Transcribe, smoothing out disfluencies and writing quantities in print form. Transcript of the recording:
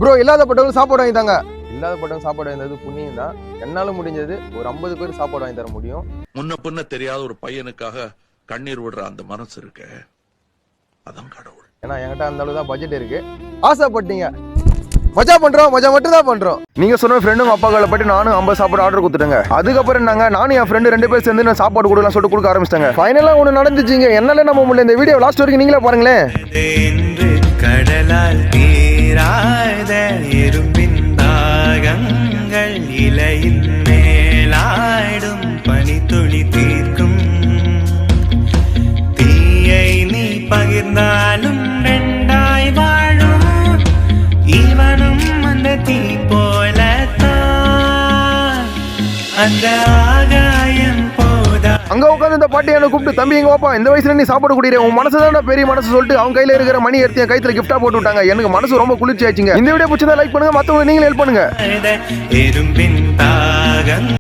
Bro இல்லாதப்பட்டவங்க சாப்பாடு வாங்கி தாங்க. இல்லாதப்பட்டவங்க சாப்பாடு வாங்கி தரது புண்ணியம் தான். என்னால முடிஞ்சது ஒரு 50 பேர் சாப்பாடு வாங்கி தர முடியும். முன்ன பின்ன தெரியாத ஒரு பையனுக்காக கண்ணீர் விடுற அந்த மனசு இருக்கு, அதான் கடவுள். ஏன்னா என்கிட்ட அந்த அளவு தான் பட்ஜெட் இருக்கு. ஆசைப்பட்டீங்க மஜா பண்றோம், மஜா மட்டும் தான் பண்றோம். நீங்க சொன்ன ஃப்ரெண்டும் அப்பாக்களை பற்றி நானும் 50 சாப்பாடு ஆர்டர் கொடுத்துட்டேங்க. அதுக்கப்புறம் நாங்க நானும் என் ஃப்ரெண்டு 2 பேர் சேர்ந்து நான் சாப்பாடு கொடுக்கலாம் சொல்லிட்டு கொடுக்க ஆரம்பிச்சிட்டாங்க. ஃபைனலா ஒண்ணு நடந்துச்சுங்க. என்னால நம்ம முடியல. இந்த வீடியோ லாஸ்ட் வரைக்கும் நீங்களே பாருங்களேன். கடலால் தீராத எறும்பின் தாகங்கள் இலையின் மேலாடும் பனித்துளி தீர்க்கும். தீயை நீ பகிர்ந்தாலும் ரெண்டாய் வாழும். இவனும் அந்த தீ போலத்தான் அந்த ஆகாயம் போதா. அங்க உட்காந்து இந்த பாட்டி என்ன கூப்பிட்டு, தம்பி எங்க வாப்பா, இந்த வயசுல நீ சாப்பாடு குடிக்கிற, உன் மனசு தான் பெரிய மனசு சொல்லிட்டு அவங்க கையில இருக்கிற மணி எடுத்து என் கைத்துல கிஃப்டா போட்டு விட்டாங்க. எனக்கு மனசு ரொம்ப குளிர்ச்சி ஆச்சுங்க. இந்த வீடியோ பிடிச்சதா லைக் பண்ணுங்க, மத்தவங்க நீங்களும் ஹெல்ப் பண்ணுங்க. எறும்பின் தாகம்